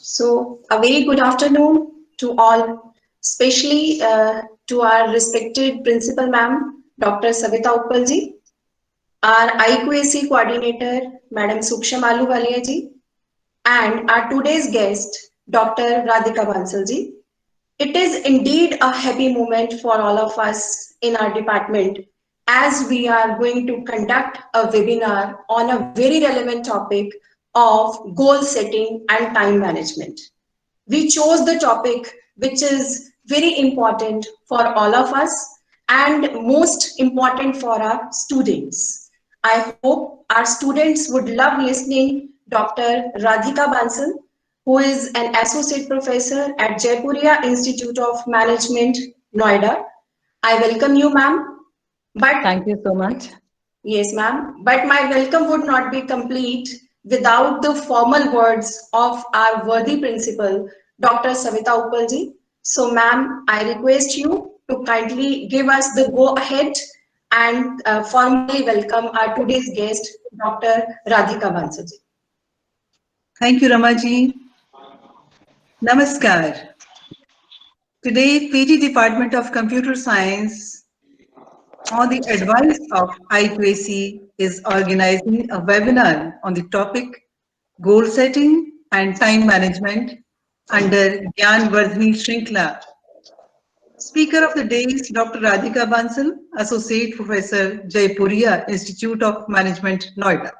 So, a very good afternoon to all, especially to our respected principal ma'am, Dr. Savita Uppalji, our IQAC coordinator, Madam Suksham Aluwalia ji, and our today's guest, Dr. Radhika Bansal ji. It is indeed a happy moment for all of us in our department as we are going to conduct a webinar on a very relevant topic of goal setting and time management. We chose the topic which is very important for all of us and most important for our students. I hope our students would love listening Dr. Radhika Bansal, who is an associate professor at Jaipuria Institute of Management, Noida. I welcome you, ma'am. But Thank you so much. yes, ma'am. But my welcome would not be complete without the formal words of our worthy principal, Dr. Savita Uppalji. So, ma'am, I request you to kindly give us the go ahead and formally welcome our today's guest, Dr. Radhika Bansaji. Thank you, Ramaji. Namaskar. Today, PG Department of Computer Science, on the advice of IQAC, is organizing a webinar on the topic Goal Setting and Time Management under Gyan Vardhani Shrinkla. Speaker of the day is Dr. Radhika Bansal, Associate Professor, Jaipuria Institute of Management, Noida.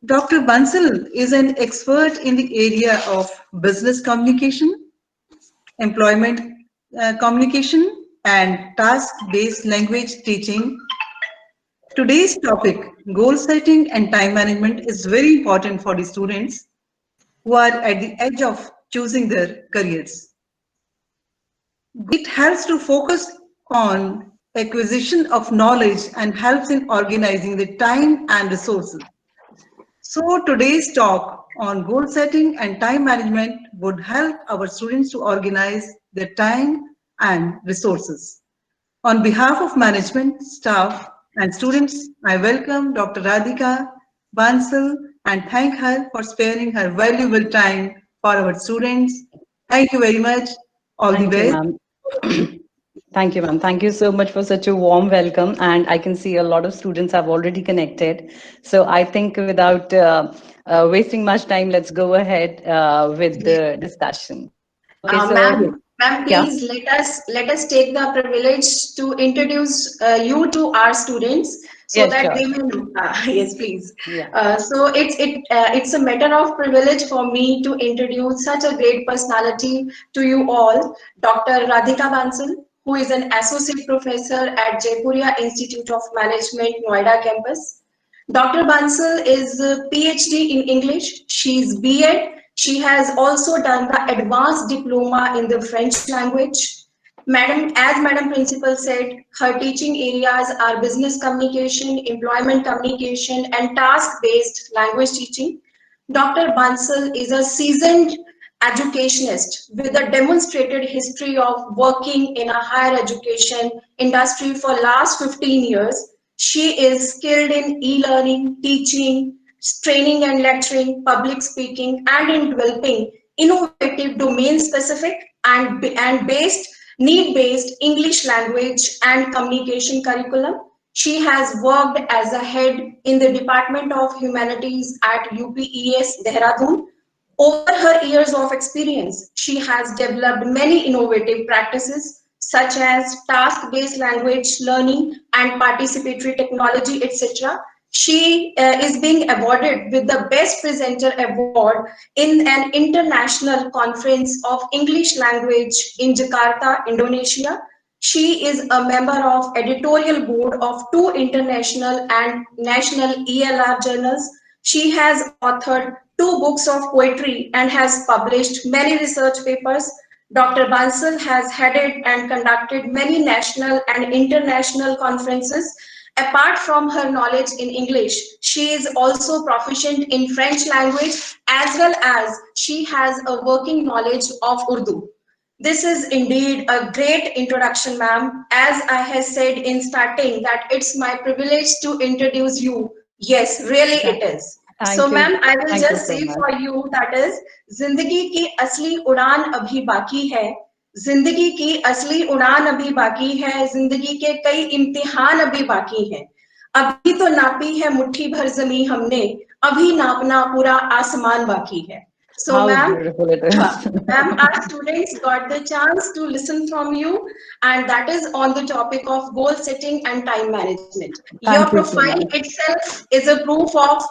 Dr. Bansal is an expert in the area of business communication, employment communication, and task-based language teaching. Today's topic, goal setting and time management, is very important for the students who are at the edge of choosing their careers. It helps to focus on acquisition of knowledge and helps in organizing the time and resources. So today's talk on goal setting and time management would help our students to organize their time and resources. On behalf of management, staff, and students, I welcome Dr. Radhika Bansal and thank her for sparing her valuable time for our students. Thank you very much. All the Thank you, best. ma'am. Thank you, ma'am. Thank you so much for such a warm welcome. And I can see a lot of students have already connected. So I think without wasting much time, let's go ahead with the discussion. Okay, so Ma'am, yeah. please let us take the privilege to introduce you to our students so Yes, that sure. they may know. Yes, please. Yeah. So it's a matter of privilege for me to introduce such a great personality to you all, Dr. Radhika Bansal, who is an associate professor at Jaipuria Institute of Management, Noida campus. Dr. Bansal is a PhD in English. She's B.Ed. She has also done the advanced diploma in the French language. Madam, as Madam Principal said, her teaching areas are business communication, employment communication, and task-based language teaching. Dr. Bansal is a seasoned educationist with a demonstrated history of working in a higher education industry for last 15 years. She is skilled in e-learning, teaching, training and lecturing, public speaking, and in developing innovative domain-specific and based need-based English language and communication curriculum. She has worked as a head in the Department of Humanities at UPES Dehradun. Over her years of experience, she has developed many innovative practices such as task-based language learning and participatory technology, etc. She is being awarded with the Best Presenter Award in an international conference of English language in Jakarta, Indonesia. She is a member of editorial board of two international and national ELR journals. She has authored two books of poetry and has published many research papers. Dr. Bansal has headed and conducted many national and international conferences. Apart from her knowledge in English, she is also proficient in French language as well as she has a working knowledge of Urdu. This is indeed a great introduction, ma'am. As I have said in starting that it's my privilege to introduce you. Yes, really it is. Thank So you. ma'am, I will Thank you just so say much. for you that is, जिंदगी की असली उड़ान अभी बाकी है, जिंदगी की असली उड़ान अभी बाकी है, जिंदगी के कई इम्तिहान अभी बाकी हैं, अभी तो नापी है मुट्ठी भर जमीन हमने, अभी नापना पूरा आसमान बाकी है. So How ma'am, beautiful it is. ma'am, our students got the chance to listen from you, and that is on the topic of goal setting and time management. Your Thank you so profile much. itself is a proof of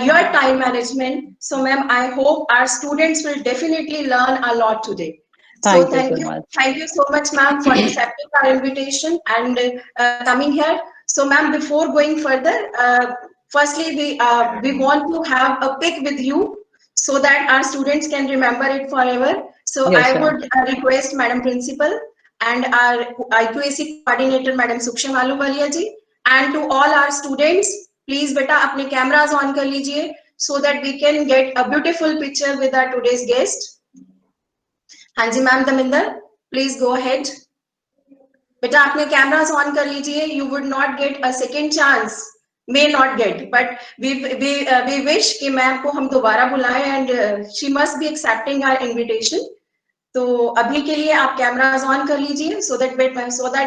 your time management. So ma'am, I hope our students will definitely learn a lot today. So Thank you so much. thank you so much ma'am for accepting our invitation and coming here. So ma'am, before going further, firstly we want to have a pic with you so that our students can remember it forever. So Yes, I ma'am. would request Madam Principal and our IQAC coordinator Madam Sukshma Aluwalia ji, and to all our students, please beta apne cameras on kar lijiye so that we can get a beautiful picture with our today's guest. Hanji ma'am Daminder, please go ahead. बेटा अपने cameras on कर लीजिए. You would not get a second chance, may not get, but we wish कि ma'am को हम दोबारा बुलाएं and she must be accepting our invitation. तो अभी के लिए आप कैमरास ऑन कर लीजिए so that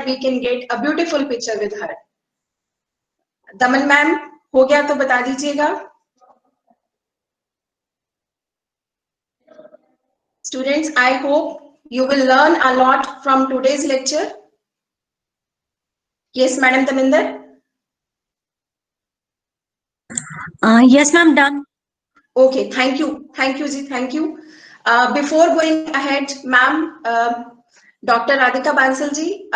we can get a beautiful picture with her. Daman ma'am हो गया तो बता दीजिएगा. Students, I hope you will learn a lot from today's lecture. Yes, Madam Daminder. Yes, ma'am, done. Okay, thank you, ji, thank you. Before going ahead, ma'am, doctor Radhika Bansal ji,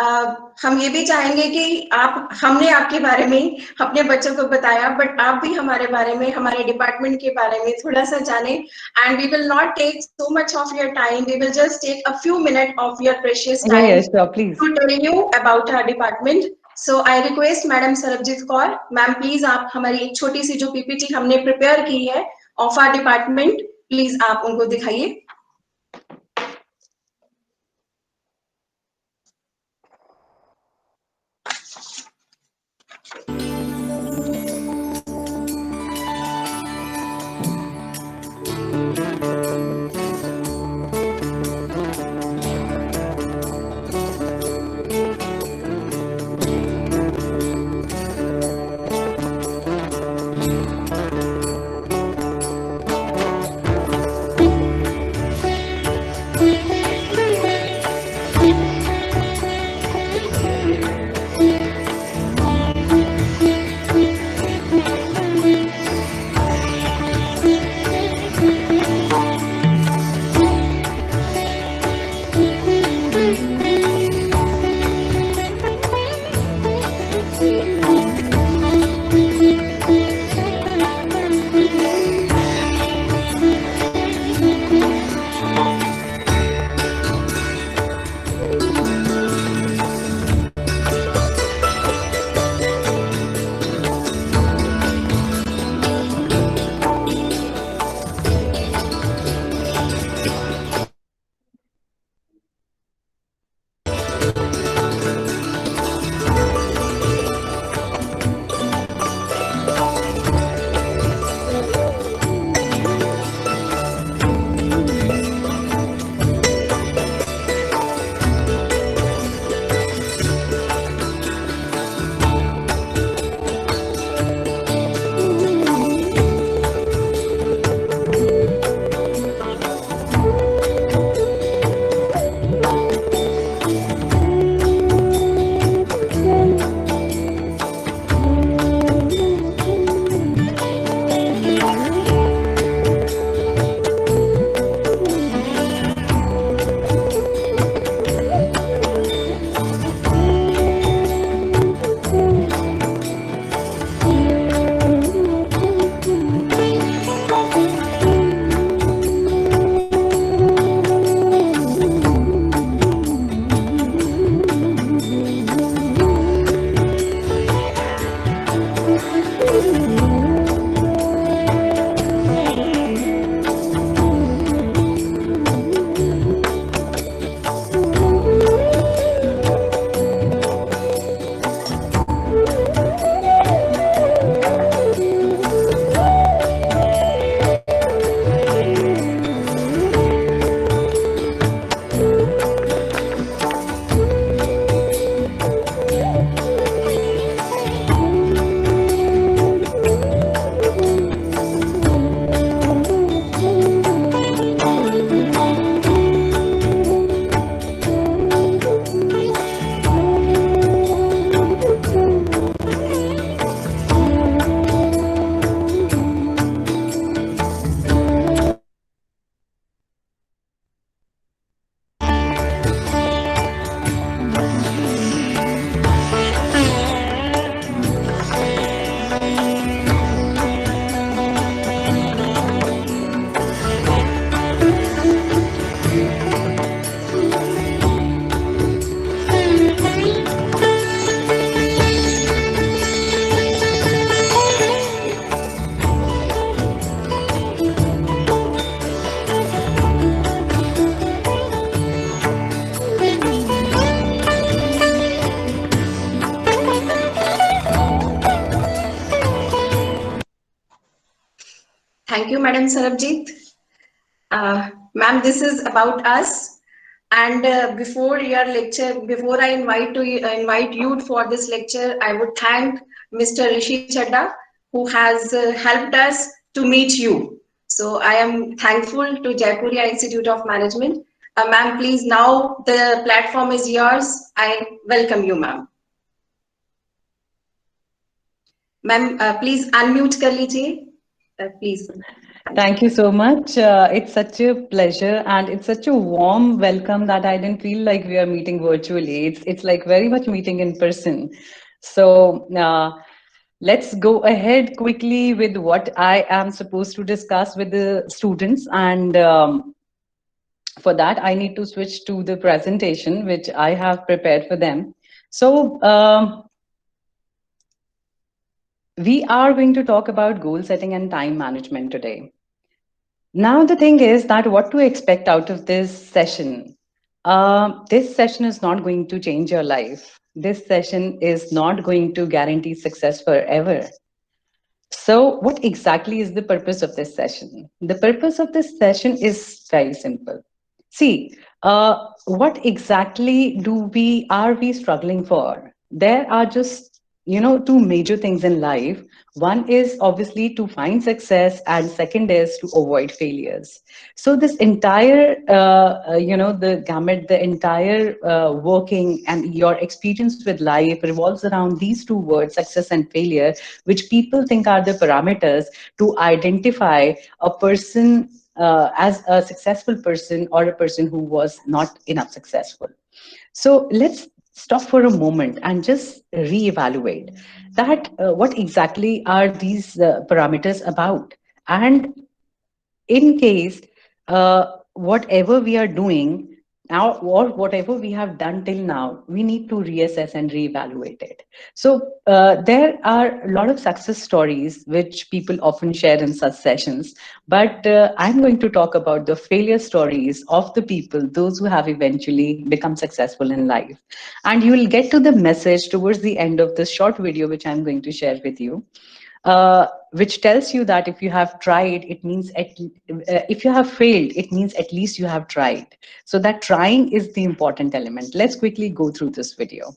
हम ये भी चाहेंगे कि हमने आपके बारे में अपने बच्चों को बताया, बट आप भी हमारे बारे में, हमारे डिपार्टमेंट के बारे में थोड़ा सा जाने. And we will not take so much of your time, we will just take a few minute of your precious time Yes, sure, please. to tell you about our department. So I request Madam Sarabjit Kaur, ma'am please आप हमारी एक छोटी सी जो PPT हमने prepare की है of our department, please आप उनको दिखाइए. Thank you, Madam Sarabjit. Ma'am, this is about us. And before your lecture, before I invite you for this lecture, I would thank Mr. Rishi Chadda, who has helped us to meet you. So I am thankful to Jaipuria Institute of Management. Ma'am, please, now the platform is yours. I welcome you, ma'am. Ma'am, please unmute कर लीजिए. Please. Thank you so much. It's such a pleasure and it's such a warm welcome that I didn't feel like we are meeting virtually. It's like very much meeting in person. So let's go ahead quickly with what I am supposed to discuss with the students. And for that, I need to switch to the presentation, which I have prepared for them. So we are going to talk about goal setting and time management today. Now, the thing is that what to expect out of this session. This session is not going to change your life. This session is not going to guarantee success forever. So, what exactly is the purpose of this session? The purpose of this session is very simple. See, what exactly are we struggling for? There are just two major things in life. One is obviously to find success, and second is to avoid failures. So this entire the gamut, the entire working and your experience with life revolves around these two words, success and failure, which people think are the parameters to identify a person as a successful person or a person who was not enough successful. So let's stop for a moment and just reevaluate that what exactly are these parameters about. And in case whatever we are doing now or whatever we have done till now, we need to reassess and reevaluate it. So there are a lot of success stories which people often share in such sessions, but I'm going to talk about the failure stories of the people, those who have eventually become successful in life. And you will get to the message towards the end of this short video which I'm going to share with you, which tells you that if you have tried, it means if you have failed, it means at least you have tried. So that trying is the important element. Let's quickly go through this video.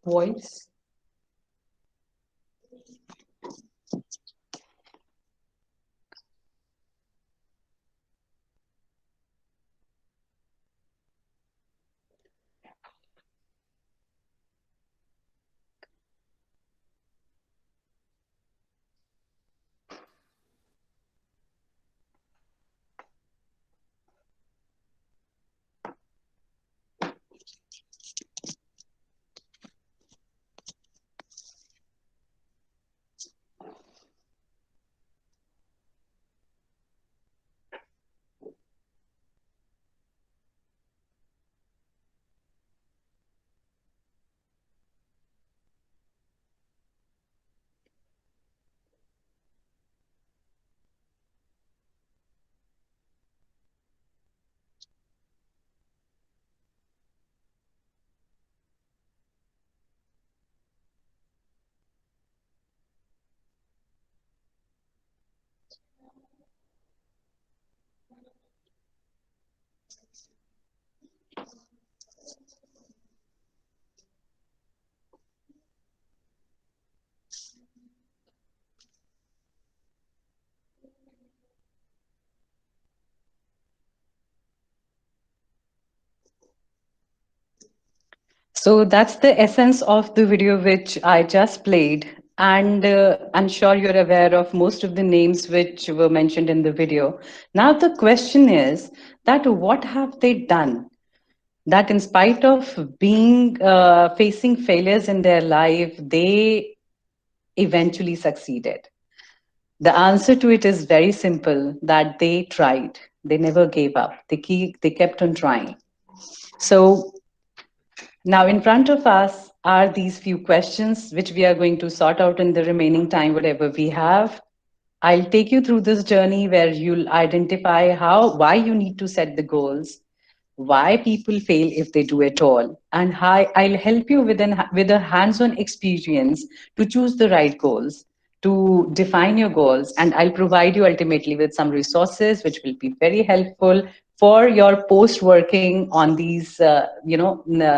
Voice. So that's the essence of the video which I just played. And I'm sure you're aware of most of the names which were mentioned in the video. Now, the question is that what have they done that, in spite of being facing failures in their life, they eventually succeeded? The answer to it is very simple, that they tried. They never gave up. They kept on trying. So now, in front of us are these few questions which we are going to sort out in the remaining time, whatever we have. I'll take you through this journey where you'll identify why you need to set the goals, why people fail if they do at all, and how I'll help you with a hands-on experience to choose the right goals, to define your goals, and I'll provide you ultimately with some resources which will be very helpful for your post working on these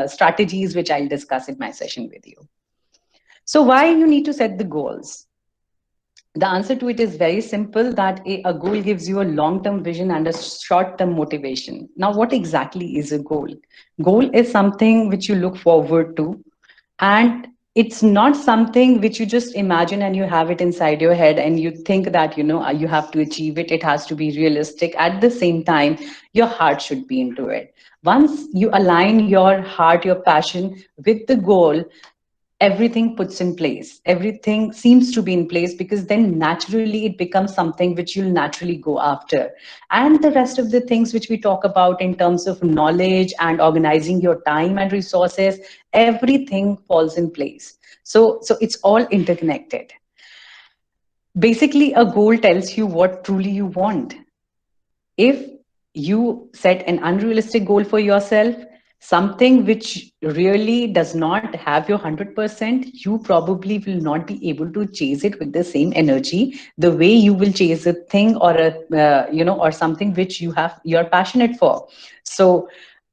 strategies which I'll discuss in my session with you. So why you need to set the goals? The answer to it is very simple, that a goal gives you a long-term vision and a short-term motivation. Now, what exactly is a goal? Goal is something which you look forward to, and it's not something which you just imagine and you have it inside your head and you think that you have to achieve it. It has to be realistic. At the same time, your heart should be into it. Once you align your heart, your passion with the goal, everything puts in place, everything seems to be in place, because then naturally it becomes something which you'll naturally go after. And the rest of the things which we talk about in terms of knowledge and organizing your time and resources, everything falls in place. So it's all interconnected. Basically, a goal tells you what truly you want. If you set an unrealistic goal for yourself, something which really does not have your 100%, you probably will not be able to chase it with the same energy the way you will chase a thing or or something which you're passionate for. So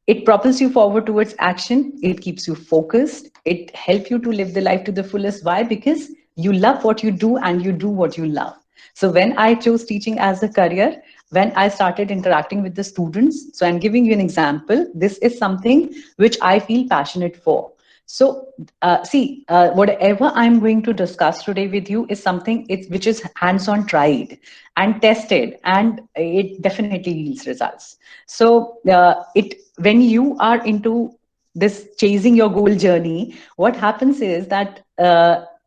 it propels you forward towards action. It keeps you focused. It helps you to live the life to the fullest. Why? Because you love what you do and you do what you love. So when I chose teaching as a career, when I started interacting with the students, so I'm giving you an example. This is something which I feel passionate for. So whatever I'm going to discuss today with you is something which is hands-on tried and tested, and it definitely yields results. So it when you are into this chasing your goal journey, what happens is that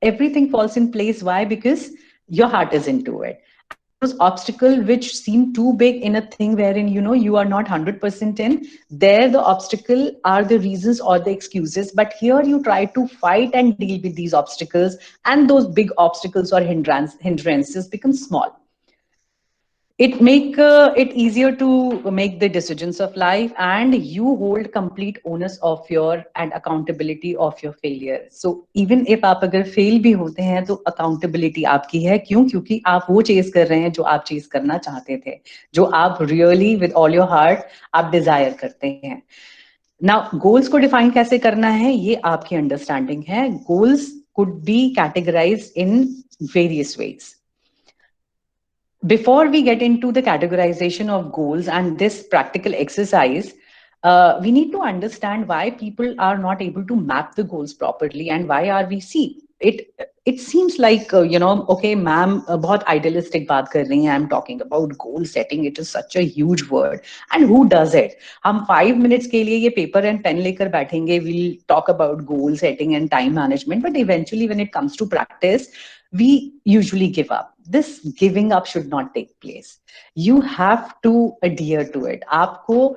everything falls in place. Why? Because your heart is into it. And those obstacles which seem too big in a thing wherein you are not 100% in, there the obstacle are the reasons or the excuses. But here you try to fight and deal with these obstacles, and those big obstacles or hindrances become small. It make it easier to make the decisions of life, and you hold complete onus of your and accountability of your failure. So even if आप अगर fail भी होते हैं तो accountability आपकी है. क्यों? क्योंकि आप वो chase कर रहे हैं जो आप chase करना चाहते थे, जो आप really with all your heart आप desire करते हैं. Now goals को define कैसे करना है, ये आपकी understanding है. Goals could be categorized in various ways. Before we get into the categorization of goals and this practical exercise, we need to understand why people are not able to map the goals properly, and why are we see it. It seems like okay, ma'am, बहुत idealistic बात कर रही हैं. I'm talking about goal setting. It is such a huge word, and who does it? हम 5 minutes के लिए ये paper and pen लेकर बैठेंगे. We'll talk about goal setting and time management, but eventually when it comes to practice, we usually give up. This giving up should not take place. You have to adhere to it. आपको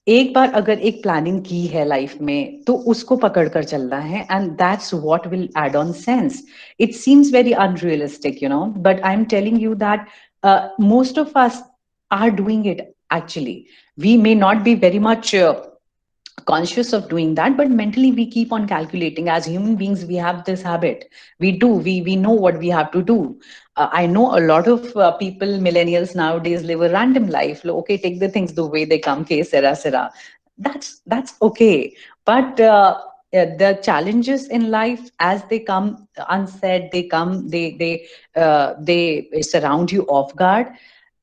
एक बार अगर एक planning की है life में तो उसको पकड़ कर चलना है, and that's what will add on sense. It seems very unrealistic, but I am telling you that most of us are doing it actually. We may not be very much conscious of doing that, but mentally we keep on calculating. As human beings, we have this habit. We know what we have to do. I know a lot of people, millennials nowadays, live a random life. Okay, take the things the way they come. Okay, sera. That's okay. But the challenges in life, as they come unsaid, they surround you off guard.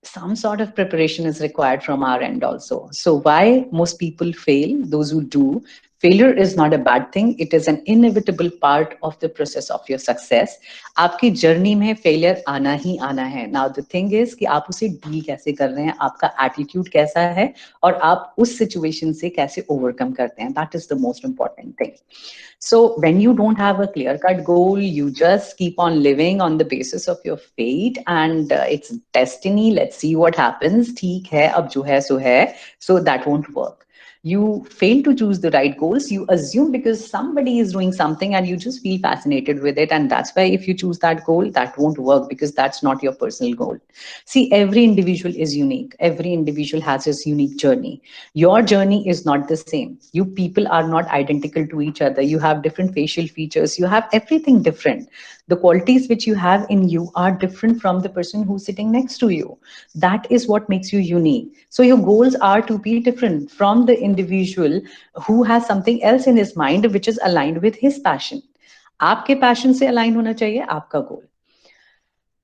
Some sort of preparation is required from our end also. So why most people fail, those who do Failure is not a bad thing. It is an inevitable part of the process of your success. आपकी journey में failure आना ही आना है. Now the thing is कि आप उसे deal कैसे कर रहे हैं, आपका एटीट्यूड कैसा है और आप उस सिचुएशन से कैसे ओवरकम करते हैं. That is the most important thing. So when you don't have a clear-cut goal, you just keep on living on the basis of your fate and it's destiny. Let's see what happens. ठीक है, अब जो है सो है. So that won't work. You fail to choose the right goals. You assume because somebody is doing something and you just feel fascinated with it. And that's why if you choose that goal, that won't work because that's not your personal goal. See, every individual is unique. Every individual has his unique journey. Your journey is not the same. You people are not identical to each other. You have different facial features. You have everything different. The qualities which you have in you are different from the person who's sitting next to you. That is what makes you unique. So your goals are to be different from the individual who has something else in his mind which is aligned with his passion. आपके passion से align होना चाहिए आपका goal.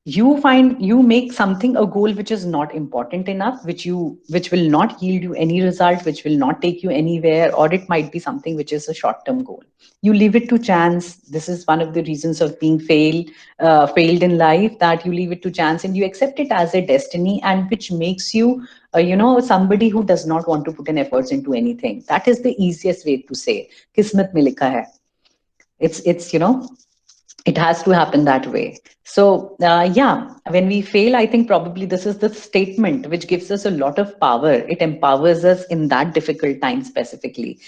You make something a goal which is not important enough, which will not yield you any result, which will not take you anywhere, or it might be something which is a short-term goal. You leave it to chance. This is one of the reasons of being failed in life, that you leave it to chance and you accept it as a destiny, and which makes you somebody who does not want to put in efforts into anything. That is the easiest way to say kismat mein likha hai. It's it has to happen that way. So yeah, when we fail, I think probably this is the statement which gives us a lot of power. It empowers us in that difficult time specifically.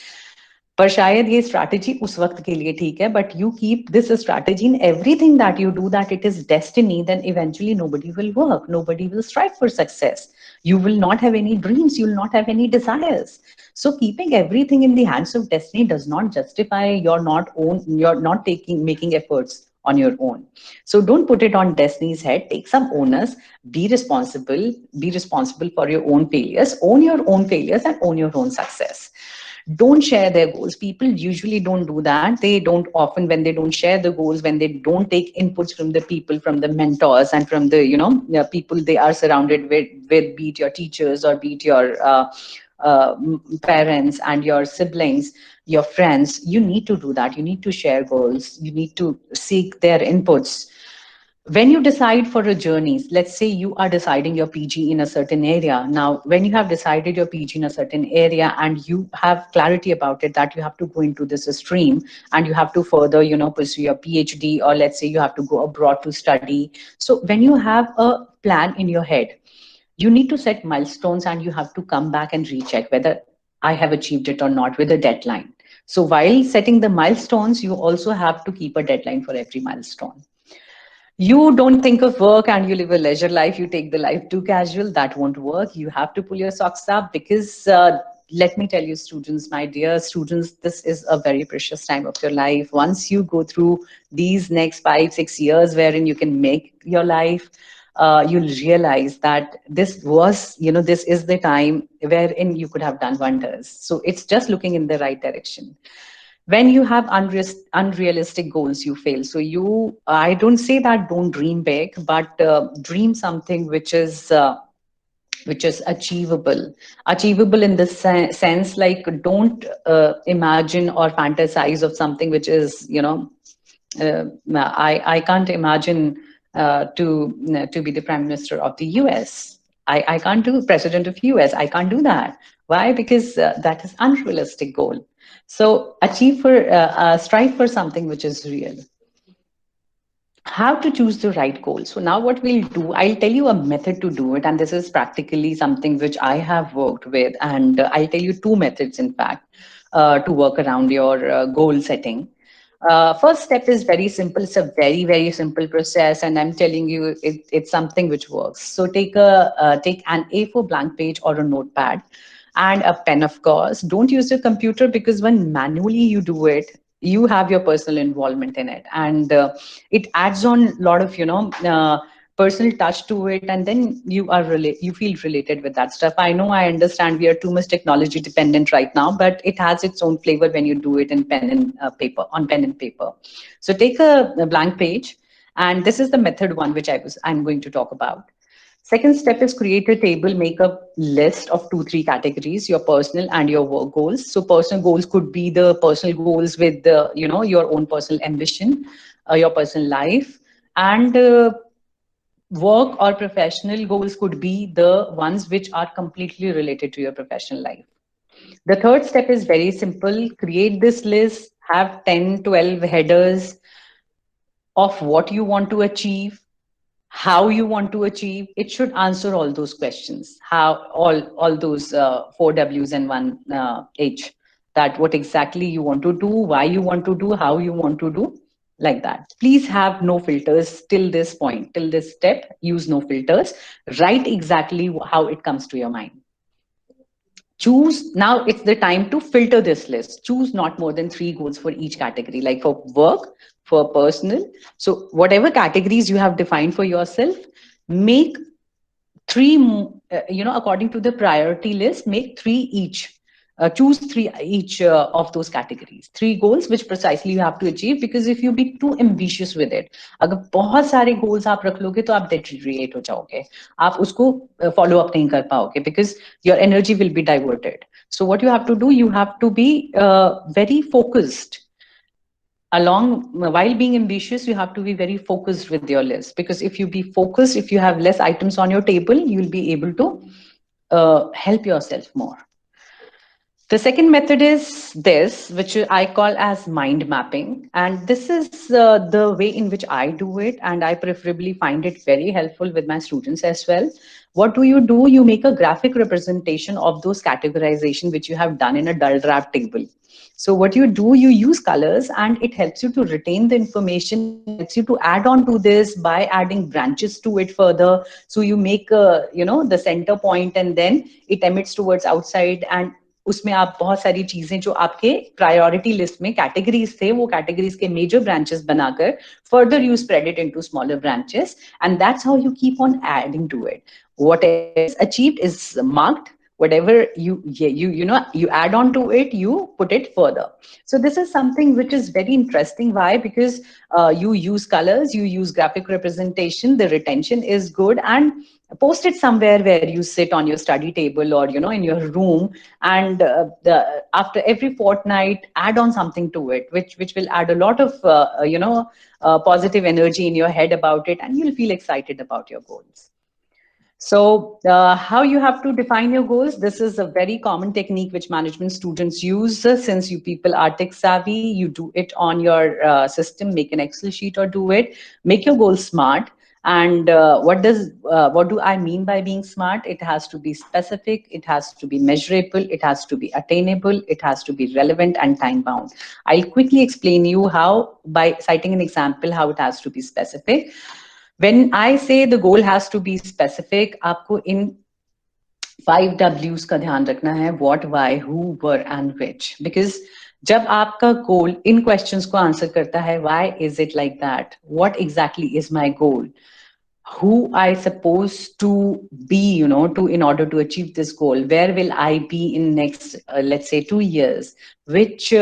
पर शायद ये strategy उस वक्त के लिए ठीक है, but you keep this strategy in everything that you do, that it is destiny, then eventually nobody will work, nobody will strive for success. You will not have any dreams, you will not have any desires. So keeping everything in the hands of destiny does not justify you're not making efforts on your own. So don't put it on destiny's head. Take some onus, be responsible for your own failures, own your own failures and own your own success. Don't share their goals. People usually don't do that. They don't often, when they don't share the goals, when they don't take inputs from the people, from the mentors and from the people they are surrounded with, be it your teachers or be it your parents and your siblings, your friends. You need to do that. You need to share goals. You need to seek their inputs. When you decide for a journey, let's say you are deciding your PG in a certain area. Now, when you have decided your PG in a certain area and you have clarity about it, that you have to go into this stream and you have to further, pursue your PhD, or let's say you have to go abroad to study. So when you have a plan in your head, you need to set milestones and you have to come back and recheck whether I have achieved it or not with a deadline. So while setting the milestones, you also have to keep a deadline for every milestone. You don't think of work and you live a leisure life, you take the life too casual, that won't work. You have to pull your socks up because let me tell you, students, my dear students, this is a very precious time of your life. Once you go through these next 5-6 years wherein you can make your life, you'll realize that this is the time wherein you could have done wonders. So it's just looking in the right direction. When you have unrealistic goals, you fail. So I don't say that don't dream big, but dream something which is achievable in the sense, like don't imagine or fantasize of something which is, I can't imagine to be the Prime Minister of the US. I can't do President of US. I can't do that. Why? Because that is unrealistic goal. So strive for something which is real. How to choose the right goal. So now what we'll do, I'll tell you a method to do it. And this is practically something which I have worked with. And I'll tell you 2 methods, in fact, to work around your goal setting. First step is very simple. It's a very, very simple process. And I'm telling you, it's something which works. So take an A4 blank page or a notepad and a pen, of course. Don't use your computer because when manually you do it, you have your personal involvement in it. And it adds on a lot of, personal touch to it. And then you feel related with that stuff. I know, I understand we are too much technology dependent right now, but it has its own flavor when you do it in pen and paper. So take a blank page. And this is the method one, which I'm going to talk about. Second step is create a table, make a list of 2-3 categories, your personal and your work goals. So personal goals could be the personal goals with the, your own personal ambition, your personal life, and work or professional goals could be the ones which are completely related to your professional life. The third step is very simple. Create this list, have 10, 12 headers of what you want to achieve, how you want to achieve. It should answer all those questions, how all those 4 W's and 1 H, that what exactly you want to do, why you want to do, how you want to do, like that. Please have no filters till this point, till this step. Use no filters. Write exactly how it comes to your mind. Choose, now it's the time to filter this list. Choose not more than 3 goals for each category, like for work, for personal. So whatever categories you have defined for yourself, make 3, according to the priority list, make 3 each. Choose 3 each of those categories. 3 goals which precisely you have to achieve, because if you be too ambitious with it, अगर बहुत सारे goals आप रख लोगे तो आप deteriorate हो जाओगे, आप उसको follow up नहीं कर पाओगे, because your energy will be diverted. So what you have to do, you have to be very focused. While being ambitious, you have to be very focused with your list, because if you be focused, if you have less items on your table, you'll be able to help yourself more. The second method is this, which I call as mind mapping. And this is the way in which I do it. And I preferably find it very helpful with my students as well. What do? You make a graphic representation of those categorization which you have done in a dull wrap table. So what you do, you use colors, and it helps you to retain the information. It helps you to add on to this by adding branches to it further. So you make, the center point, and then it emits towards outside. And उसमें आप बहुत सारी चीजें जो आपके priority list में categories थे, वो कैटेगरीज के मेजर ब्रांचेस बनाकर further you spread it into smaller branches, and that's how you keep on adding to it. Whatever is achieved is marked. Whatever you add on to it, you put it further. So this is something which is very interesting. Why? Because you use colors, you use graphic representation, the retention is good, and post it somewhere where you sit on your study table or in your room, and after every fortnight add on something to it, which will add a lot of positive energy in your head about it, and you'll feel excited about your goals. So how you have to define your goals, this is a very common technique which management students use. Since you people are tech savvy, you do it on your system, make an Excel sheet or do it, make your goals smart. And what do I mean by being smart? It has to be specific, it has to be measurable, it has to be attainable, it has to be relevant and time bound. I'll quickly explain you how, by citing an example, how it has to be specific. When I say the goal has to be specific, आपको in 5 W's का ध्यान रखना है: what, why, who, where and which. Because जब आपका goal इन questions को answer करता है, why is it like that? What exactly is my goal? Who I supposed to be, in order to achieve this goal? Where will I be in next, let's say 2 years? Which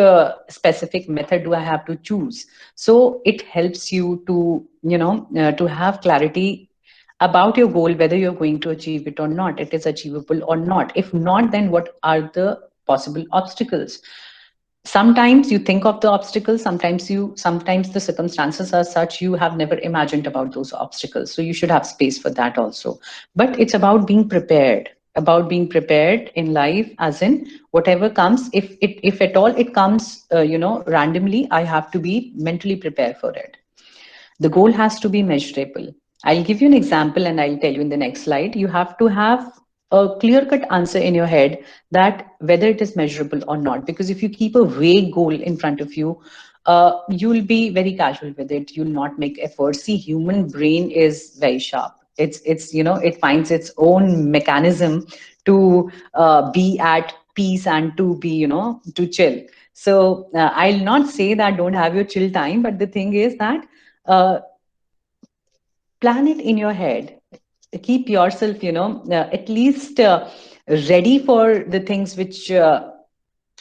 specific method do I have to choose? So it helps you to, to have clarity about your goal, whether you're going to achieve it or not, it is achievable or not. If not, then what are the possible obstacles? Sometimes you think of the obstacles, sometimes the circumstances are such you have never imagined about those obstacles, so you should have space for that also. But it's about being prepared, in life, as in whatever comes, if at all it comes randomly, I have to be mentally prepared for it. The goal has to be measurable. I'll give you an example and I'll tell you in the next slide. You have to have a clear-cut answer in your head that whether it is measurable or not. Because if you keep a vague goal in front of you, you'll be very casual with it. You'll not make effort. See, human brain is very sharp. It's it finds its own mechanism to be at peace and to be, to chill. So I'll not say that don't have your chill time, but the thing is that plan it in your head. Keep yourself, at least ready for the things which the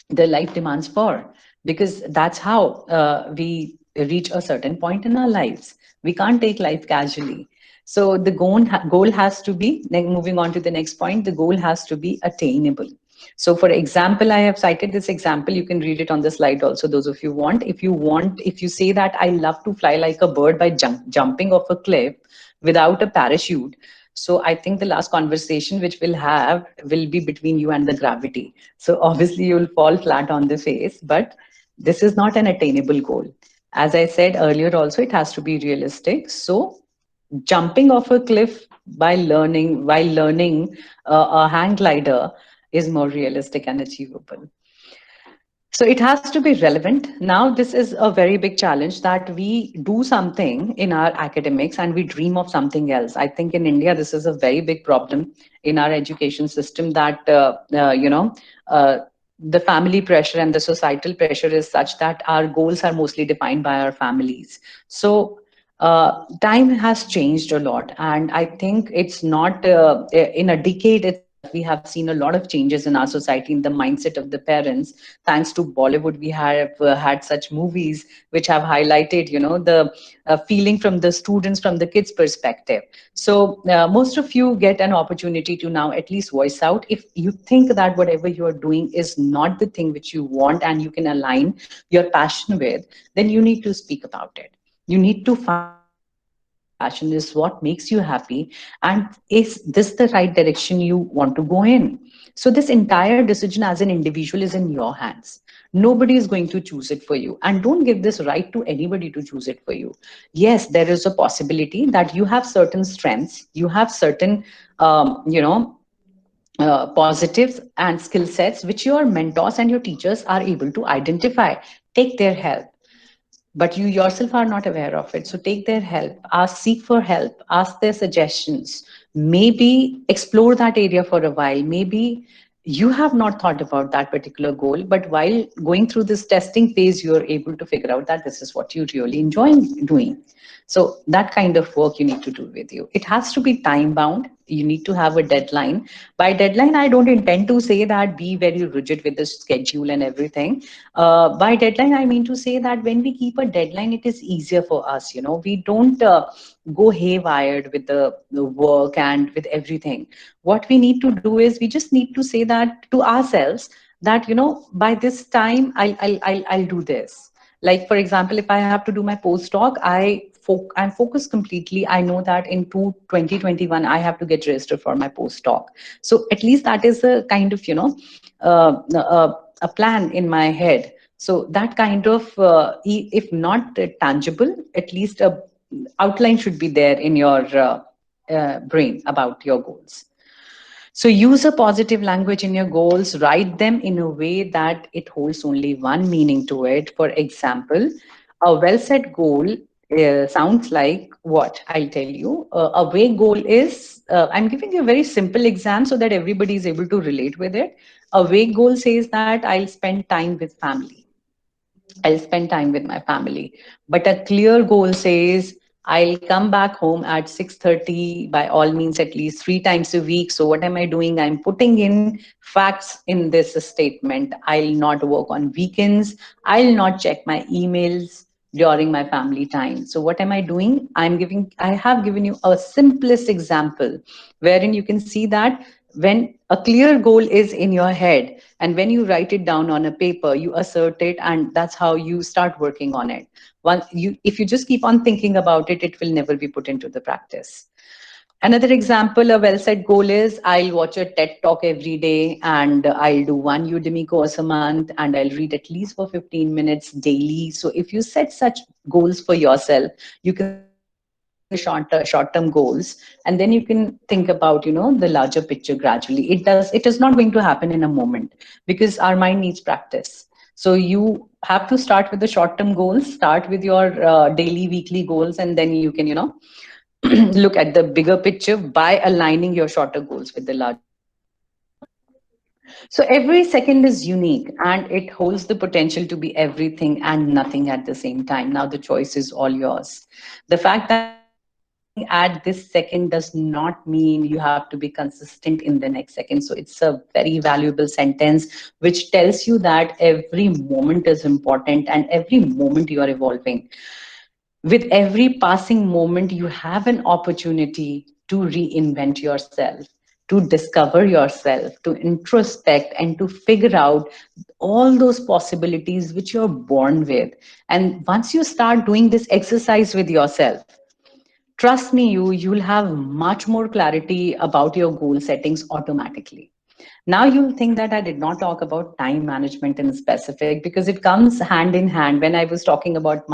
life demands for, because that's how we reach a certain point in our lives. We can't take life casually. So the goal has to be, moving on to the next point, the goal has to be attainable. So for example, I have cited this example. You can read it on the slide also, those of you want. If you say that I love to fly like a bird by jumping off a cliff without a parachute, so I think the last conversation which we'll have will be between you and the gravity. So obviously you'll fall flat on the face, but this is not an attainable goal. As I said earlier also, it has to be realistic. So jumping off a cliff while learning a hang glider is more realistic and achievable. So it has to be relevant. Now, this is a very big challenge that we do something in our academics and we dream of something else. I think in India, this is a very big problem in our education system that, the family pressure and the societal pressure is such that our goals are mostly defined by our families. So time has changed a lot. And I think it's not in a decade itself, we have seen a lot of changes in our society, in the mindset of the parents. Thanks to Bollywood, we have had such movies which have highlighted, the feeling from the students, from the kids' perspective. So most of you get an opportunity to now at least voice out. If you think that whatever you are doing is not the thing which you want and you can align your passion with, then you need to speak about it. You need to find out is what your passion is, what makes you happy, and is this the right direction you want to go in. So this entire decision as an individual is in your hands. Nobody is going to choose it for you, and don't give this right to anybody to choose it for you. Yes, there is a possibility that you have certain strengths, you have certain positives and skill sets which your mentors and your teachers are able to identify. Take their help, but you yourself are not aware of it. So take their help, seek for help, ask their suggestions, maybe explore that area for a while. Maybe you have not thought about that particular goal, but while going through this testing phase, you're able to figure out that this is what you really enjoy doing. So that kind of work you need to do with you. It has to be time bound. You need to have a deadline. By deadline, I don't intend to say that be very rigid with the schedule and everything. By deadline, I mean to say that when we keep a deadline, it is easier for us. We don't go haywired with the work and with everything. What we need to do is we just need to say that to ourselves that, by this time, I'll do this. Like, for example, if I have to do my postdoc, I'm focused completely. I know that in 2021, I have to get registered for my postdoc. So at least that is a kind of, a plan in my head. So that kind of, if not tangible, at least a outline should be there in your brain about your goals. So use a positive language in your goals, write them in a way that it holds only one meaning to it. For example, a well set goal sounds like what? I'll tell you. A vague goal is, I'm giving you a very simple exam so that everybody is able to relate with it. A vague goal says that I'll spend time with family. I'll spend time with my family. But a clear goal says I'll come back home at 6:30, by all means, at least 3 times a week. So what am I doing? I'm putting in facts in this statement. I'll not work on weekends. I'll not check my emails during my family time. So what am I doing? I have given you a simplest example wherein you can see that when a clear goal is in your head and when you write it down on a paper, you assert it, and that's how you start working on it. If you just keep on thinking about it, it will never be put into the practice. Another example, a well-set goal is I'll watch a TED talk every day, and I'll do one Udemy course a month, and I'll read at least for 15 minutes daily. So if you set such goals for yourself, you can start with the short-term goals, and then you can think about, the larger picture gradually. It is not going to happen in a moment because our mind needs practice. So you have to start with the short-term goals, start with your daily, weekly goals, and then you can, look at the bigger picture by aligning your shorter goals with the larger. So every second is unique and it holds the potential to be everything and nothing at the same time. Now the choice is all yours. The fact that you are everything at this second does not mean you have to be consistent in the next second. So it's a very valuable sentence which tells you that every moment is important and every moment you are evolving. With every passing moment, you have an opportunity to reinvent yourself, to discover yourself, to introspect, and to figure out all those possibilities which you're born with. And once you start doing this exercise with yourself, trust me, you'll have much more clarity about your goal settings automatically. Now you'll think that I did not talk about time management in specific, because it comes hand in hand. When I was talking about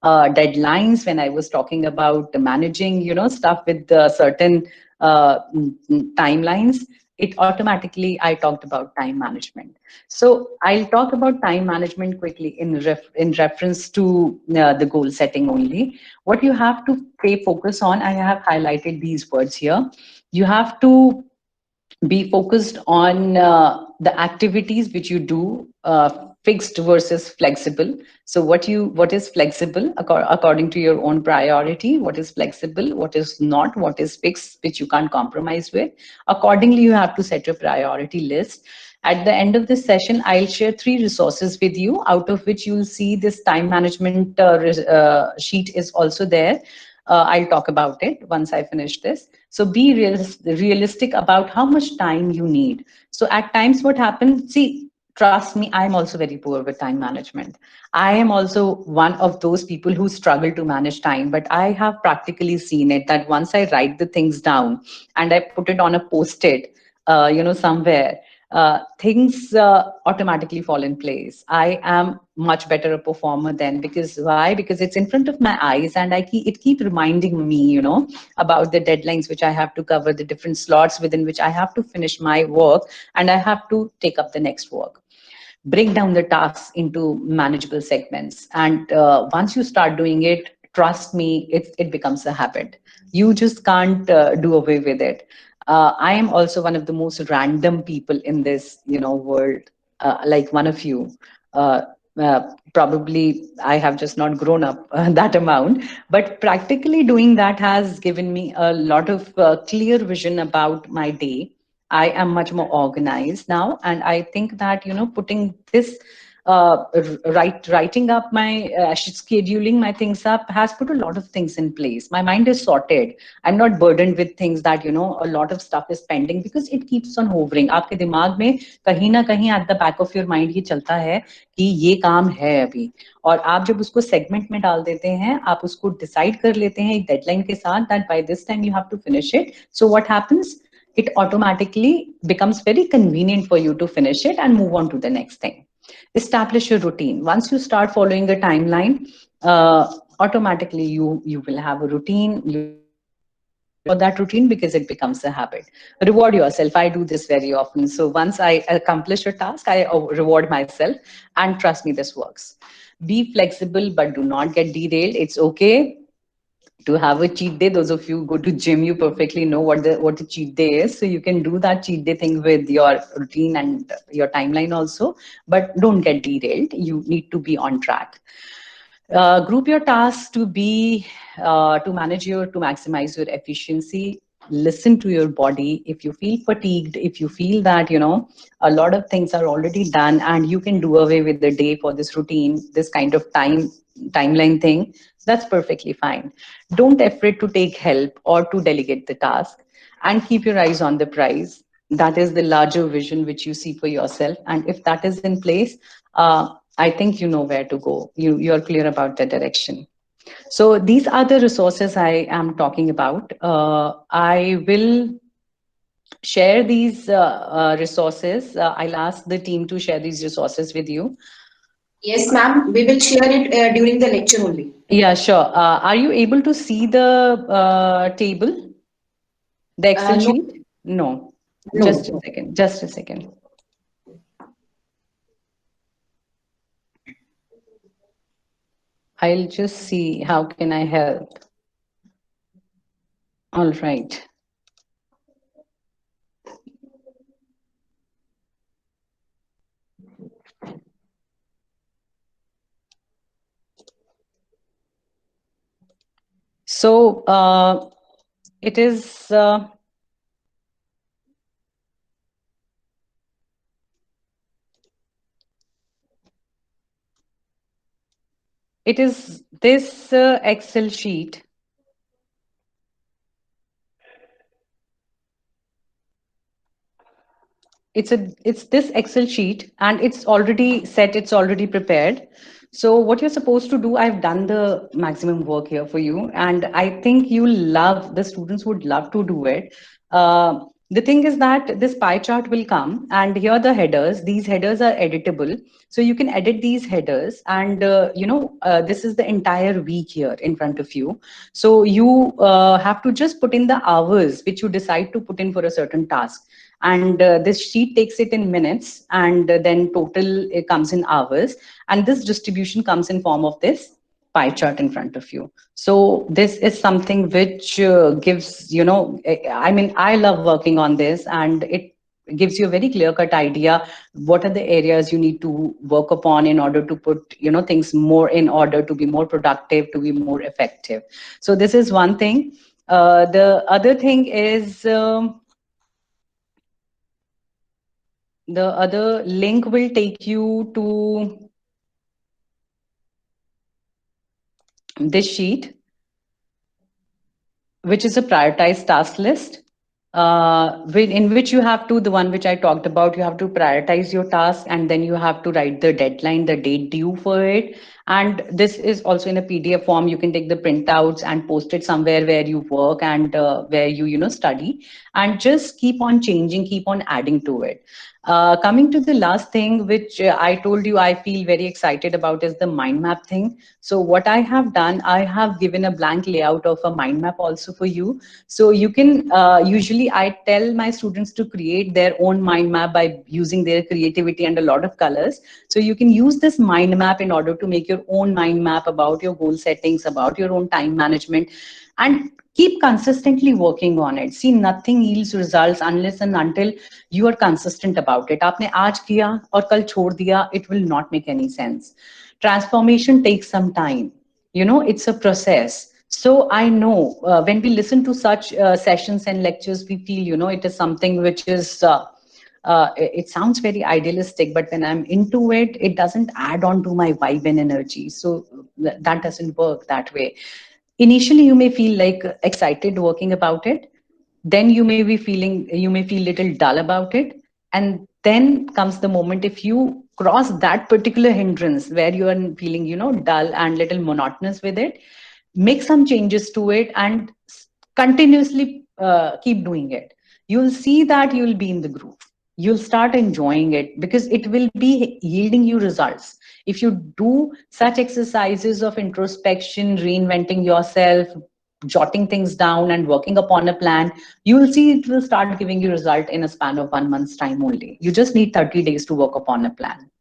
deadlines, when I was talking about managing, stuff with certain timelines, it automatically I talked about time management. So I'll talk about time management quickly in reference to the goal setting only. What you have to pay focus on, I have highlighted these words here. You have to be focused on the activities which you do, fixed versus flexible. So what is flexible according to your own priority, what is flexible, what is not, what is fixed which you can't compromise with. Accordingly, you have to set your priority list. At the end of this session, I'll share 3 resources with you, out of which you'll see this time management sheet is also there. I'll talk about it once I finish this. So be realistic about how much time you need. So at times what happens, see, trust me, I'm also very poor with time management. I am also one of those people who struggle to manage time, but I have practically seen it that once I write the things down and I put it on a post-it, somewhere, things automatically fall in place. I am much better a performer then. Because why? Because it's in front of my eyes, and it keep reminding me, about the deadlines which I have to cover, the different slots within which I have to finish my work, and I have to take up the next work. Break down the tasks into manageable segments, and once you start doing it, trust me, it becomes a habit. You just can't do away with it. I am also one of the most random people in this world, like one of you. uh, Probably I have just not grown up that amount, but practically doing that has given me a lot of clear vision about my day. I am much more organized now, and I think that putting this writing up my scheduling my things up has put a lot of things in place. My mind is sorted. I'm not burdened with things that a lot of stuff is pending, because it keeps on hovering. आपके दिमाग में कहीं ना कहीं at the back of your mind ये चलता है कि ये काम है अभी, और आप जब उसको सेगमेंट में डाल देते हैं, आप उसको डिसाइड कर लेते हैं एक डेडलाइन के साथ that by this time you have to finish it. So what happens? It automatically becomes very convenient for you to finish it and move on to the next thing. Establish your routine. Once you start following a timeline, automatically you will have a routine. You for that routine, because it becomes a habit. Reward yourself. I do this very often. So once I accomplish a task, I reward myself, and trust me, this works. Be flexible, but do not get derailed. It's okay to have a cheat day. Those of you who go to gym, you perfectly know what the cheat day is. So you can do that cheat day thing with your routine and your timeline also, but don't get derailed. You need to be on track. Group your tasks to manage to maximize your efficiency. Listen to your body. If you feel fatigued, if you feel that a lot of things are already done and you can do away with the day for this routine, this kind of timeline thing, that's perfectly fine. Don't afraid to take help or to delegate the task, and keep your eyes on the prize. That is the larger vision which you see for yourself, and if that is in place, I think you know where to go. You're clear about the direction. So these are the resources I am talking about. I will share these resources. I'll ask the team to share these resources with you. Yes, ma'am. We will share it during the lecture only. Yeah, sure. Are you able to see the table, the Excel No, sheet? No. Just a no. second. Just a second. I'll just see how can I help. All right. So it is It is this Excel sheet. It's this Excel sheet, and it's already set, it's already prepared. So what you're supposed to do, I've done the maximum work here for you, and I think you love, the students would love to do it. The thing is that this pie chart will come, and here are the headers. These headers are editable, so you can edit these headers, and this is the entire week here in front of you. So you have to just put in the hours which you decide to put in for a certain task, and this sheet takes it in minutes, and then total it comes in hours, and this distribution comes in form of this pie chart in front of you. So this is something which gives, I mean, I love working on this, and it gives you a very clear cut idea what are the areas you need to work upon in order to put things more in order, to be more productive, to be more effective. So this is one thing. The other thing is, the other link will take you to this sheet, which is a prioritized task list, in which you have to, the one which I talked about, you have to prioritize your task, and then you have to write the deadline, the date due for it. And this is also in a PDF form. You can take the printouts and post it somewhere where you work, and where you study, and just keep on changing, keep on adding to it. Coming to the last thing, which I told you I feel very excited about, is the mind map thing. So what I have done, I have given a blank layout of a mind map also for you. So you can, usually I tell my students to create their own mind map by using their creativity and a lot of colors. So you can use this mind map in order to make your own mind map about your goal settings, about your own time management, and keep consistently working on it. See, nothing yields results unless and until you are consistent about it. आपने आज किया और कल छोड़ दिया, it will not make any sense. Transformation takes some time. It's a process. So I know when we listen to such sessions and lectures, we feel, it is something which is, it sounds very idealistic, but when I'm into it, it doesn't add on to my vibe and energy. So that doesn't work that way. Initially, you may feel like excited working about it. Then you may feel little dull about it. And then comes the moment, if you cross that particular hindrance where you are feeling, dull and little monotonous with it, make some changes to it and continuously keep doing it. You'll see that you'll be in the groove. You'll start enjoying it because it will be yielding you results. If you do such exercises of introspection, reinventing yourself, jotting things down and working upon a plan, you will see it will start giving you result in a span of 1 month's time only. You just need 30 days to work upon a plan.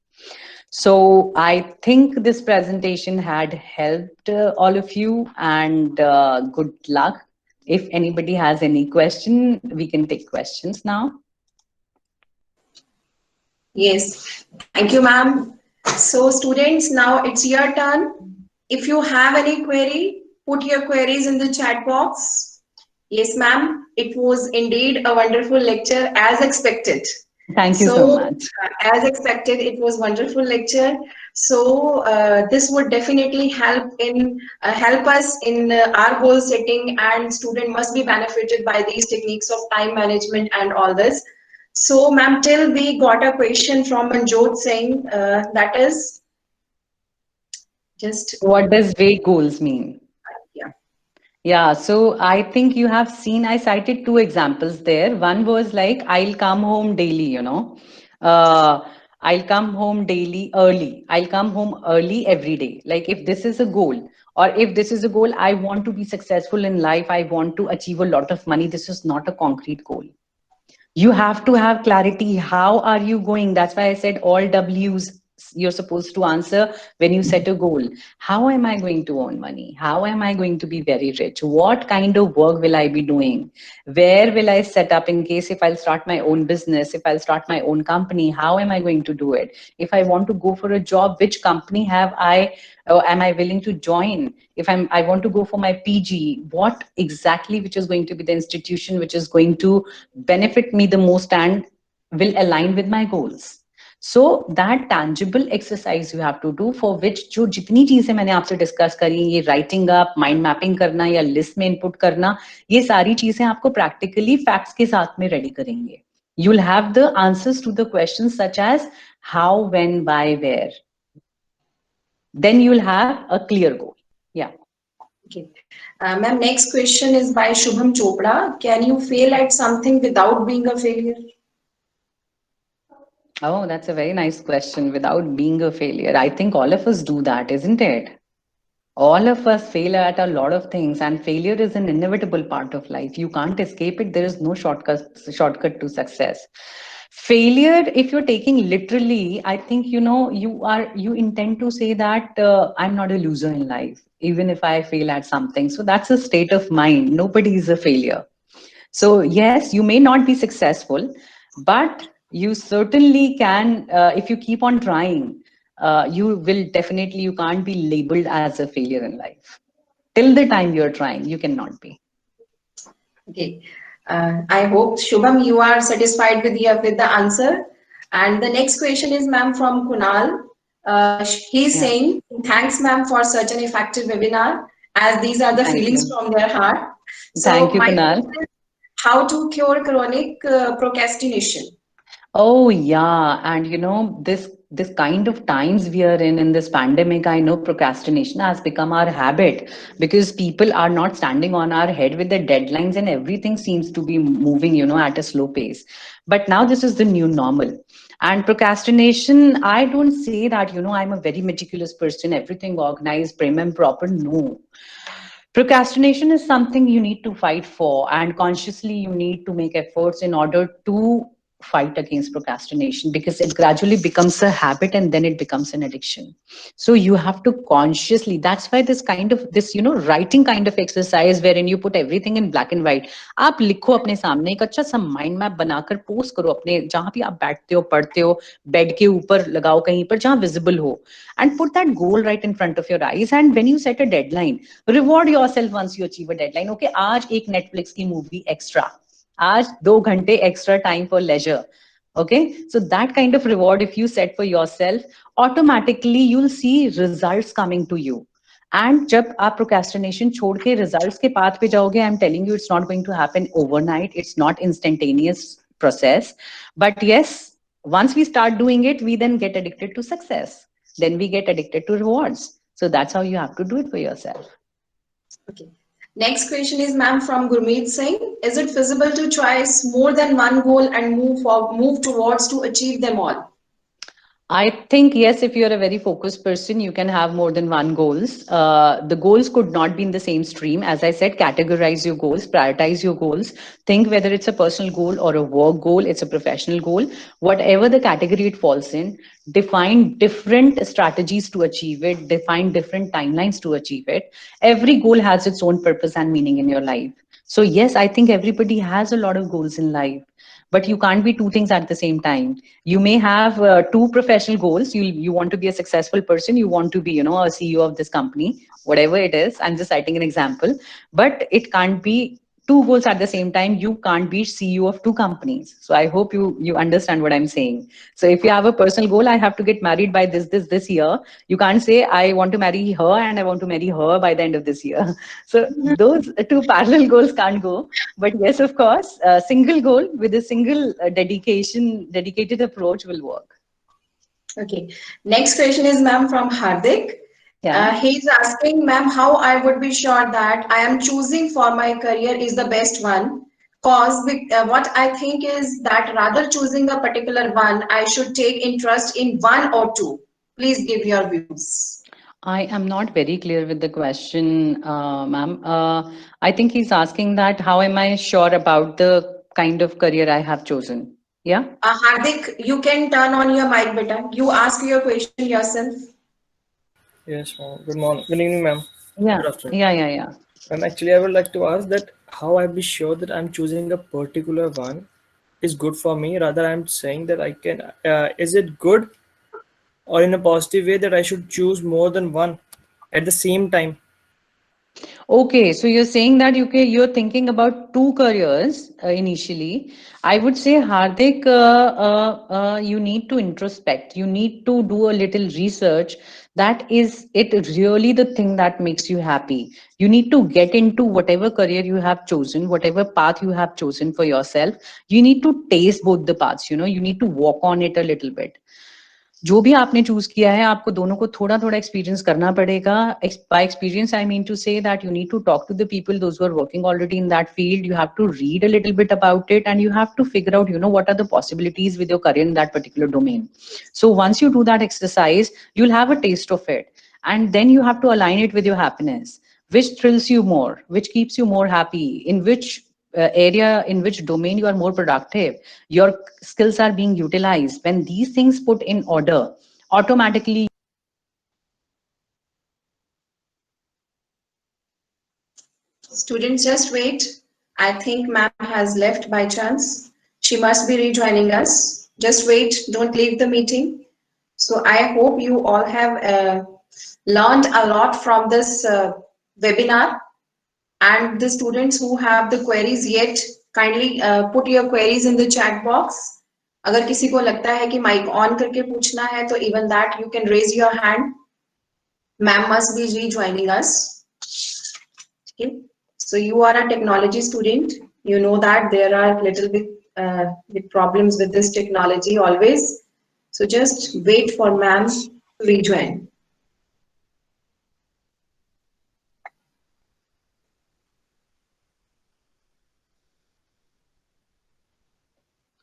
So I think this presentation had helped all of you, and good luck. If anybody has any question, we can take questions now. Yes, thank you, ma'am. So students, now it's your turn. If you have any query, put your queries in the chat box. Yes, ma'am. It was indeed a wonderful lecture as expected. Thank you so much. As expected, it was wonderful lecture. So this would definitely help us in our goal setting, and student must be benefited by these techniques of time management and all this. So, ma'am, till we got a question from Manjot saying that is just what does vague goals mean? yeah. Yeah, so I think you have seen, I cited two examples there. One was like, I'll come home daily. Uh, I'll come home daily early. I'll come home early every day. Like if this is a goal, or if this is a goal, I want to be successful in life, I want to achieve a lot of money. This is not a concrete goal. You have to have clarity. How are you going? That's why I said all W's you're supposed to answer when you set a goal. How am I going to earn money? How am I going to be very rich? What kind of work will I be doing? Where will I set up in case if I'll start my own business, if I'll start my own company, how am I going to do it? If I want to go for a job, which company am I willing to join? If I want to go for my PG, what exactly which is going to be the institution which is going to benefit me the most and will align with my goals? So that tangible exercise you have to do, for which जो जितनी चीजें मैंने आपसे discuss करी, ये writing up, mind mapping करना या list में इनपुट करना, ये सारी चीजें आपको प्रैक्टिकली फैक्ट्स के साथ में रेडी करेंगे. You'll have the answers to the questions such as how, when, why, where. Then you'll have a clear goal. Yeah. Okay. Ma'am, next question is by Shubham Chopra. Can you fail at something without being a failure? Oh, that's a very nice question. Without being a failure, I think all of us do that, isn't it? All of us fail at a lot of things, and failure is an inevitable part of life. You can't escape it. There is no shortcut to success. Failure, if you're taking literally, I think you intend to say that I'm not a loser in life, even if I fail at something. So that's a state of mind. Nobody is a failure. So yes, you may not be successful, but you certainly can, if you keep on trying, you can't be labeled as a failure in life. Till the time you're trying, you cannot be. Okay. I hope, Shubham, you are satisfied with the answer. And the next question is, ma'am, from Kunal. He's saying, thanks, ma'am, for such an effective webinar, as these are the Thank feelings you. from their heart. Thank you, my Kunal. question is, how to cure chronic procrastination? Oh yeah, and this kind of times we are in this pandemic, I know procrastination has become our habit, because people are not standing on our head with the deadlines, and everything seems to be moving, at a slow pace. But now this is the new normal. And procrastination, I don't say that, I'm a very meticulous person, everything organized, prim and proper. No. Procrastination is something you need to fight for, and consciously you need to make efforts in order to fight against procrastination, because it gradually becomes a habit and then it becomes an addiction. So you have to consciously, that's why this writing kind of exercise wherein you put everything in black and white. आप लिखो अपने सामने, एक अच्छा सा mind map बनाकर post करो अपने, जहां भी आप बैठते हो, पढ़ते हो, बेड के ऊपर लगाओ कहीं पर जहां विजिबल हो, and put that goal right in front of your eyes. And when you set a deadline, reward yourself once you achieve a deadline. Okay, आज एक Netflix की movie extra, आज 2 घंटे extra time for leisure. Okay, so that kind of reward, if you set for yourself, automatically you'll see results coming to you. And जब आप procrastination छोड़ के results के path पे जाओगे, I'm telling you, it's not going to happen overnight. It's not instantaneous process. But yes, once we start doing it, we then get addicted to success. Then we get addicted to rewards. So that's how you have to do it for yourself. Okay. Next question is, ma'am, from Gurmeet Singh. Is it feasible to choose more than one goal and move towards to achieve them all? I think, yes, if you're a very focused person, you can have more than one goals. The goals could not be in the same stream. As I said, categorize your goals, prioritize your goals. Think whether it's a personal goal or a work goal, it's a professional goal. Whatever the category it falls in, define different strategies to achieve it, define different timelines to achieve it. Every goal has its own purpose and meaning in your life. So yes, I think everybody has a lot of goals in life, but you can't be two things at the same time. You may have two professional goals. You want to be a successful person, you want to be a CEO of this company, whatever it is. I'm just citing an example, but it can't be two goals at the same time. You can't be CEO of two companies. So I hope you understand what I'm saying. So if you have a personal goal, I have to get married by this year, you can't say I want to marry her and I want to marry her by the end of this year. So those two parallel goals can't go. But yes, of course, a single goal with a single dedicated approach will work. Okay. Next question is, ma'am, from Hardik. Yeah. He's asking, ma'am, how I would be sure that I am choosing for my career is the best one. Cause what I think is that rather choosing a particular one, I should take interest in one or two. Please give your views. I am not very clear with the question, ma'am. I think he's asking that how am I sure about the kind of career I have chosen? Yeah. Hardik, you can turn on your mic button. You ask your question yourself. Yes, ma'am. Good morning. Good evening, ma'am. Yeah. Good afternoon. Yeah. Ma'am, actually, I would like to ask that how I be sure that I'm choosing a particular one is good for me. Rather, I'm saying that I can. Is it good or in a positive way that I should choose more than one at the same time? Okay, so you're saying that you're thinking about two careers initially. I would say, Hardik, you need to introspect. You need to do a little research. That is it really the thing that makes you happy? You need to get into whatever career you have chosen, whatever path you have chosen for yourself. You need to taste both the paths, you need to walk on it a little bit. जो भी आपने choose किया है आपको दोनों को थोड़ा थोड़ा एक्सपीरियंस करना पड़ेगा. By experience I mean to say that you need to talk to the people, those who are working already in that field. You have to read a little bit about it, and you have to figure out what are the possibilities with your career in that particular domain. So once you do that exercise, you'll have a taste of it, and then you have to align it with your happiness. Which thrills you more, which keeps you more happy, in which area, in which domain you are more productive, your skills are being utilized. When these things put in order, automatically. Students, just wait. I think ma'am has left by chance. She must be rejoining us. Just wait, don't leave the meeting. So I hope you all have learned a lot from this webinar. And the students who have the queries yet, kindly put your queries in the chat box. अगर किसी को लगता है कि mic on करके पूछना है, तो even that you can raise your hand. Ma'am must be rejoining us. Okay. So you are a technology student. You know that there are little bit with problems with this technology always. So just wait for ma'am to rejoin.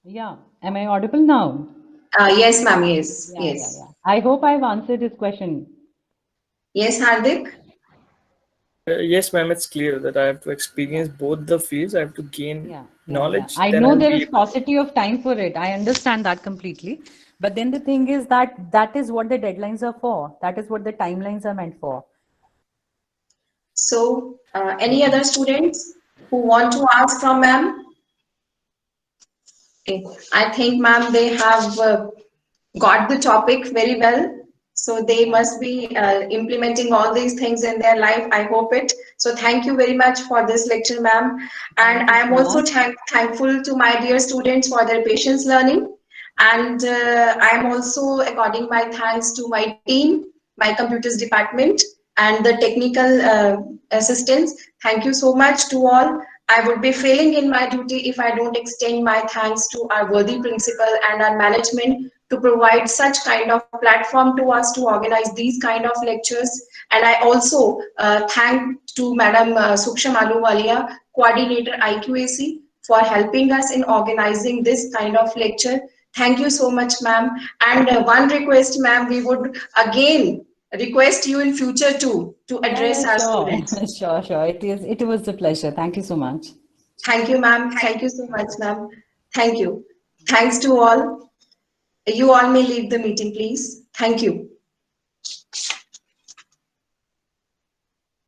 Yeah, am I audible now? Yes, ma'am. Yes. Yeah, Yes. yeah, yeah. I hope I've answered his question. Yes, Hardik. Yes, ma'am, it's clear that I have to experience both the fields. I have to gain knowledge. I then know I'll there be is able- paucity of time for it. I understand that completely. But then the thing is that is what the deadlines are for. That is what the timelines are meant for. So any other students who want to ask from ma'am? Okay. I think ma'am, they have got the topic very well. So they must be implementing all these things in their life. I hope it. So thank you very much for this lecture, ma'am. And I am also thankful to my dear students for their patience learning. And I am also according my thanks to my team, my computers department, and the technical assistants. Thank you so much to all. I would be failing in my duty if I don't extend my thanks to our worthy principal and our management to provide such kind of platform to us to organize these kind of lectures. And I also thank to Madam Suksham Ahluwalia, Coordinator IQAC, for helping us in organizing this kind of lecture. Thank you so much, ma'am. And one request, ma'am, we would again request you in future too to address our students. Sure. It was a pleasure. Thank you so much. Thank you, ma'am. Thank you so much, ma'am. Thank you. Thanks to all. You all may leave the meeting, please. Thank you.